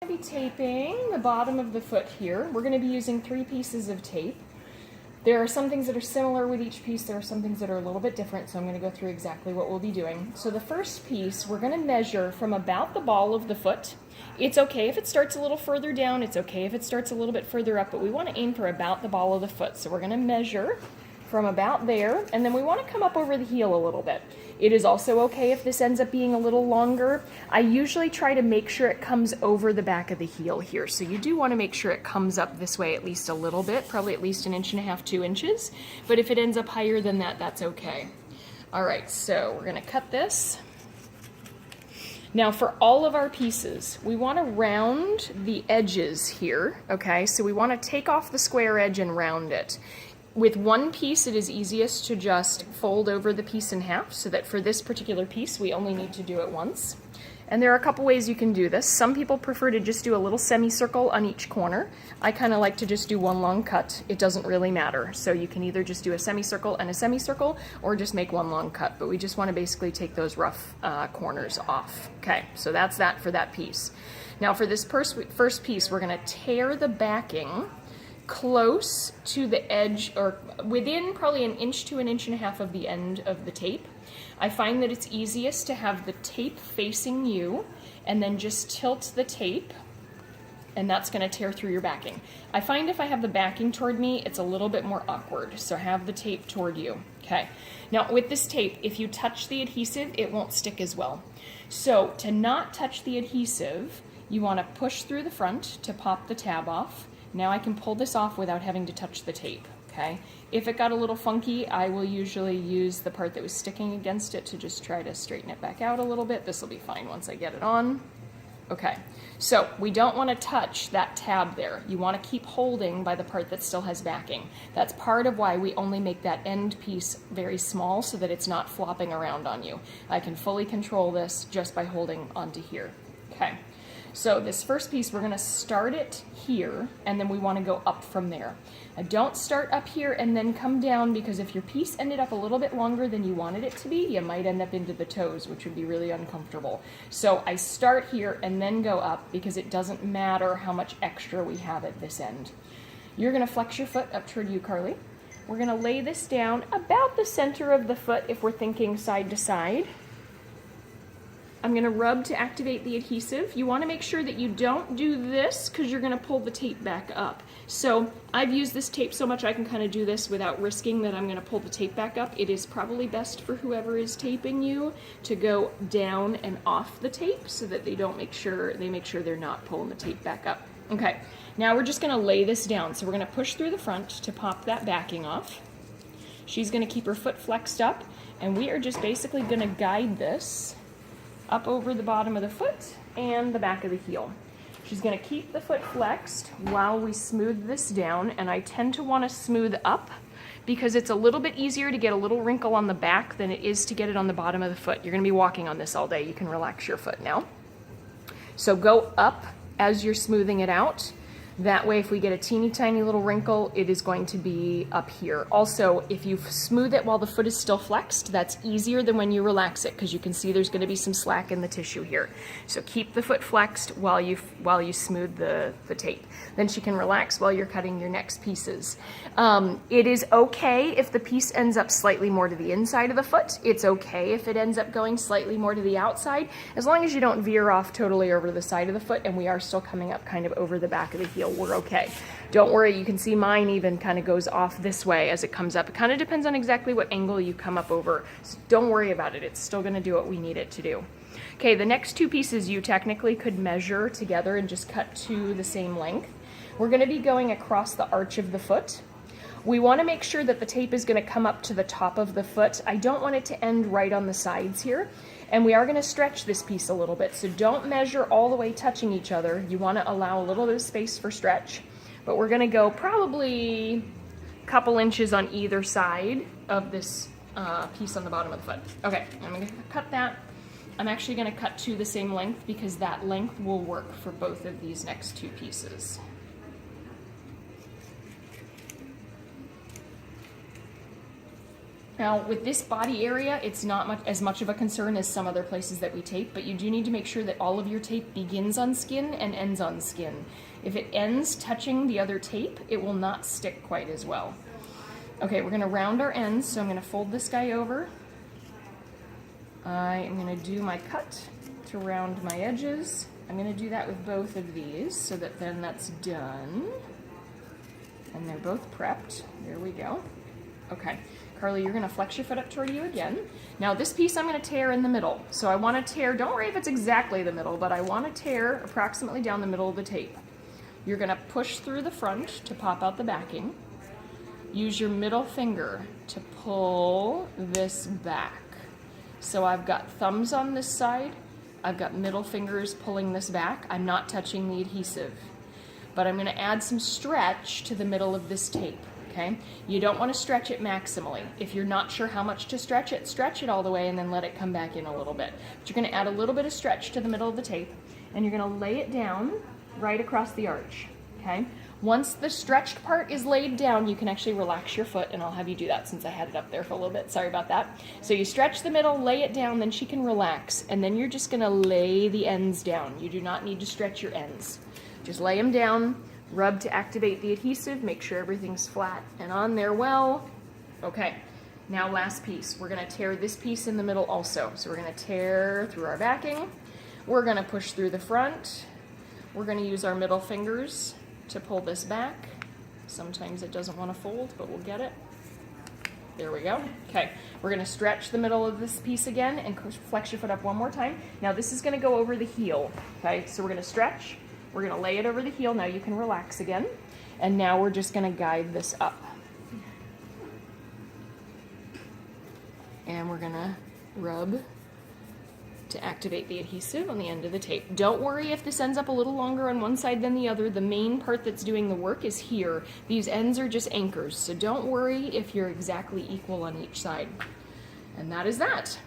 I'm going to be taping the bottom of the foot here. We're going to be using 3 pieces of tape. There are some things that are similar with each piece. There are some things that are a little bit different, so I'm going to go through exactly what we'll be doing. So the first piece, we're going to measure from about the ball of the foot. It's okay if it starts a little further down. It's okay if it starts a little bit further up, but we want to aim for about the ball of the foot. So we're going to measure from about there, and then we want to come up over the heel a little bit. It is also okay if this ends up being a little longer. I usually try to make sure it comes over the back of the heel here. So you do want to make sure it comes up this way at least a little bit, probably at least 1.5 inches, 2 inches. But if it ends up higher than that, that's okay. All right, so we're going to cut this. Now for all of our pieces, we want to round the edges here, okay? So we want to take off the square edge and round it. With one piece, it is easiest to just fold over the piece in half, so that for this particular piece, we only need to do it once. And there are a couple ways you can do this. Some people prefer to just do a little semicircle on each corner. I kind of like to just do one long cut. It doesn't really matter. So you can either just do a semicircle and a semicircle, or just make one long cut. But we just want to basically take those rough corners off. Okay, so that's that for that piece. Now for this first piece, we're going to tear the backing close to the edge, or within probably 1 inch to 1.5 inches of the end of the tape. I find that it's easiest to have the tape facing you and then just tilt the tape, and that's going to tear through your backing. I find if I have the backing toward me, it's a little bit more awkward, so have the tape toward you. Okay. Now with this tape, if you touch the adhesive, it won't stick as well. So to not touch the adhesive, you want to push through the front to pop the tab off. Now I can pull this off without having to touch the tape, okay? If it got a little funky, I will usually use the part that was sticking against it to just try to straighten it back out a little bit. This will be fine once I get it on. Okay, so we don't want to touch that tab there. You want to keep holding by the part that still has backing. That's part of why we only make that end piece very small, so that it's not flopping around on you. I can fully control this just by holding onto here, okay? So this first piece, we're going to start it here, and then we want to go up from there. Now don't start up here and then come down, because if your piece ended up a little bit longer than you wanted it to be, you might end up into the toes, which would be really uncomfortable. So I start here and then go up, because it doesn't matter how much extra we have at this end. You're going to flex your foot up toward you, Carly. We're going to lay this down about the center of the foot if we're thinking side to side. I'm going to rub to activate the adhesive. You want to make sure that you don't do this, because you're going to pull the tape back up. So I've used this tape so much I can kind of do this without risking that I'm going to pull the tape back up. It is probably best for whoever is taping you to go down and off the tape, so that they make sure they're not pulling the tape back up. Okay, now we're just going to lay this down. So we're going to push through the front to pop that backing off. She's going to keep her foot flexed up, and we are just basically going to guide this up over the bottom of the foot and the back of the heel. She's going to keep the foot flexed while we smooth this down, and I tend to want to smooth up because it's a little bit easier to get a little wrinkle on the back than it is to get it on the bottom of the foot. You're going to be walking on this all day. You can relax your foot now. So go up as you're smoothing it out. That way, if we get a teeny tiny little wrinkle, it is going to be up here. Also, if you smooth it while the foot is still flexed, that's easier than when you relax it, because you can see there's going to be some slack in the tissue here. So keep the foot flexed while you smooth the tape. Then she can relax while you're cutting your next pieces. It is okay if the piece ends up slightly more to the inside of the foot. It's okay if it ends up going slightly more to the outside, as long as you don't veer off totally over to the side of the foot and we are still coming up kind of over the back of the heel. We're okay. Don't worry, you can see mine even kind of goes off this way as it comes up. It kind of depends on exactly what angle you come up over. So don't worry about it. It's still going to do what we need it to do. Okay, the next 2 pieces you technically could measure together and just cut to the same length. We're going to be going across the arch of the foot. We want to make sure that the tape is going to come up to the top of the foot. I don't want it to end right on the sides here. And we are going to stretch this piece a little bit, so don't measure all the way touching each other. You want to allow a little bit of space for stretch. But we're going to go probably a couple inches on either side of this piece on the bottom of the foot. Okay, I'm going to cut that. I'm actually going to cut to the same length, because that length will work for both of these next 2 pieces. Now, with this body area, it's not as much of a concern as some other places that we tape, but you do need to make sure that all of your tape begins on skin and ends on skin. If it ends touching the other tape, it will not stick quite as well. Okay, we're gonna round our ends, so I'm gonna fold this guy over. I am gonna do my cut to round my edges. I'm gonna do that with both of these so that then that's done. And they're both prepped. There we go. Okay, Carly, you're gonna flex your foot up toward you again. Now this piece I'm gonna tear in the middle. So I wanna tear, don't worry if it's exactly the middle, but I wanna tear approximately down the middle of the tape. You're gonna push through the front to pop out the backing. Use your middle finger to pull this back. So I've got thumbs on this side, I've got middle fingers pulling this back. I'm not touching the adhesive, but I'm gonna add some stretch to the middle of this tape. Okay? You don't want to stretch it maximally. If you're not sure how much to stretch it all the way and then let it come back in a little bit. But you're going to add a little bit of stretch to the middle of the tape and you're going to lay it down right across the arch. Okay? Once the stretched part is laid down, you can actually relax your foot, and I'll have you do that since I had it up there for a little bit. Sorry about that. So you stretch the middle, lay it down, then she can relax, and then you're just going to lay the ends down. You do not need to stretch your ends. Just lay them down. Rub to activate the adhesive, make sure everything's flat and on there well. Okay, now last piece. We're gonna tear this piece in the middle also. So we're gonna tear through our backing. We're gonna push through the front. We're gonna use our middle fingers to pull this back. Sometimes it doesn't wanna fold, but we'll get it. There we go. Okay, we're gonna stretch the middle of this piece again and flex your foot up one more time. Now this is gonna go over the heel. Okay, so we're gonna stretch. We're gonna lay it over the heel. Now you can relax again. And now we're just gonna guide this up. And we're gonna rub to activate the adhesive on the end of the tape. Don't worry if this ends up a little longer on one side than the other. The main part that's doing the work is here. These ends are just anchors, so don't worry if you're exactly equal on each side. And that is that.